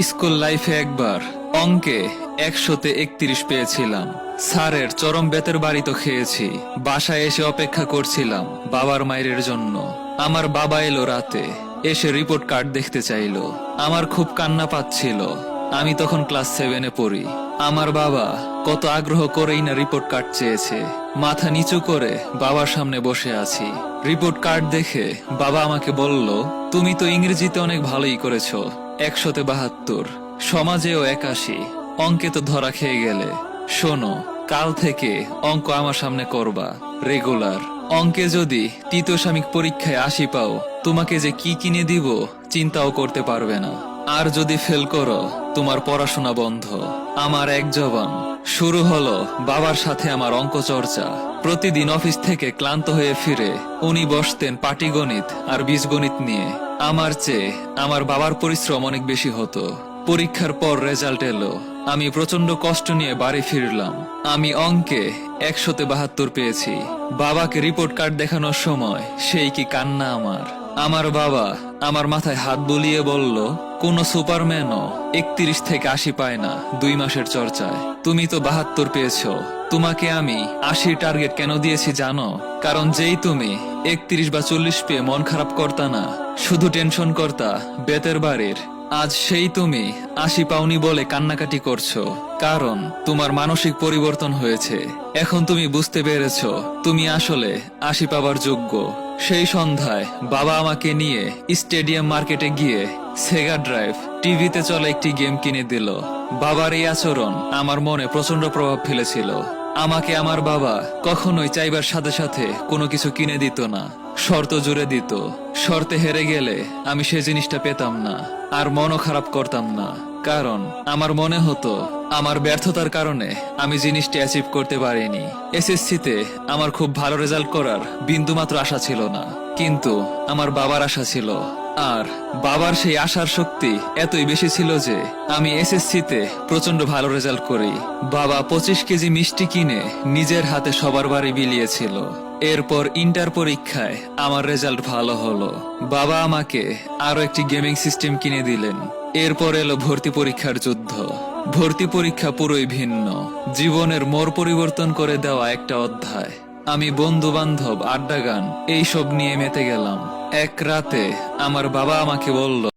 School লাইফে একবার অঙ্কে 100-তে 31 পেয়েছিলাম। স্যারের চরম বেতের বাড়ি তো খেয়েছি, বাসায় এসে অপেক্ষা করছিলাম বাবার মায়ের জন্য। আমার বাবা এলো রাতে, এসে রিপোর্ট কার্ড দেখতে চাইলো। আমার খুব কান্না পাচ্ছিল। আমি তখন ক্লাস 7-এ পড়ি। আমার বাবা কত আগ্রহ করেই না রিপোর্ট কার্ড চেয়েছে। মাথা নিচু করে বাবার সামনে বসে আছি। রিপোর্ট কার্ড দেখে বাবা আমাকে বলল, তুমি তো ইংরেজিতে অনেক ভালোই করেছো, 100-তে 72, সমাজেও 81, অঙ্কে তো ধরা খেয়ে গেলে। শোনো, কাল থেকে অঙ্ক আমার সামনে করবা রেগুলার। অঙ্কে যদি তৃতীয় সাময়িক পরীক্ষায় 80 পাও, তোমাকে যে কি কিনে দিব চিন্তাও করতে পারবে না। আর যদি ফেল করো, তোমার পড়াশোনা বন্ধ। আমার এক জবান শুরু হলো বাবার সাথে আমার অঙ্ক চর্চা। প্রতিদিন অফিস থেকে ক্লান্ত হয়ে ফিরে উনি বসতেন পাটিগণিত আর বীজগণিত নিয়ে। আমার চেয়ে আমার বাবার পরিশ্রম অনেক বেশি হতো। পরীক্ষার পর রেজাল্ট এলো, আমি প্রচন্ড কষ্ট নিয়ে বাড়ি ফিরলাম। আমি অঙ্কে 100-তে 72 পেয়েছি। বাবাকে রিপোর্ট কার্ড দেখানোর সময় সেই কি কান্না আমার। আমার বাবা আমার মাথায় হাত বুলিয়ে বলল, কোন সুপারম্যানও 31 থেকে 80 পায় না 2 মাসের চর্চায়। তুমি তো 72 পেয়েছো। তোমাকে আমি 80 টার্গেট কেন দিয়েছি জানো? কারণ যেই তুমি 31 বা 40 পেয়ে মন খারাপ করতা না, শুধু টেনশন করতা বেতের বাড়ির, আজ সেই তুমি 80 পাওনি বলে কান্নাকাটি করছো। কারণ তোমার মানসিক পরিবর্তন হয়েছে। এখন তুমি বুঝতে পেরেছো তুমি আসলে 80 পাবার যোগ্য। সেই সন্ধ্যায় বাবা আমাকে নিয়ে স্টেডিয়াম মার্কেটে গিয়ে সেগা ড্রাইভ টিভিতে চলে একটি গেম কিনে দিল। বাবার এই আচরণ আমার মনে প্রচন্ড প্রভাব ফেলেছিল। আমাকে আমার বাবা কখনোই চাইবার সাথে সাথে কোনো কিছু কিনে দিত না, শর্ত জুড়ে দিত। শর্তে হেরে গেলে আমি সে জিনিসটা পেতাম না, আর মনও খারাপ করতাম না। কারণ আমার মনে হতো আমার ব্যর্থতার কারণে আমি জিনিসটি অ্যাচিভ করতে পারিনি। এসএসসিতে আমার খুব ভালো রেজাল্ট করার বিন্দুমাত্র আশা ছিল না, কিন্তু আমার বাবার আশা ছিল। আর বাবার সেই আশার শক্তি এতই বেশি ছিল যে আমি এসএসসিতে প্রচন্ড ভালো রেজাল্ট করি। বাবা 25 কেজি মিষ্টি কিনে নিজের হাতে সবার বাড়ি বিলিয়েছিল। এরপর ইন্টার পরীক্ষায় আমার রেজাল্ট ভালো হলো। বাবা আমাকে আরো একটি গেমিং সিস্টেম কিনে দিলেন। এরপর এলো ভর্তি পরীক্ষার যুদ্ধ। ভর্তি পরীক্ষা পুরোই ভিন্ন, জীবনের মোড় পরিবর্তন করে দেওয়া একটা অধ্যায়। আমি বন্ধু বান্ধব, আড্ডা গান এইসব নিয়ে মেতে গেলাম। এক রাতে আমার বাবা আমাকে বলল,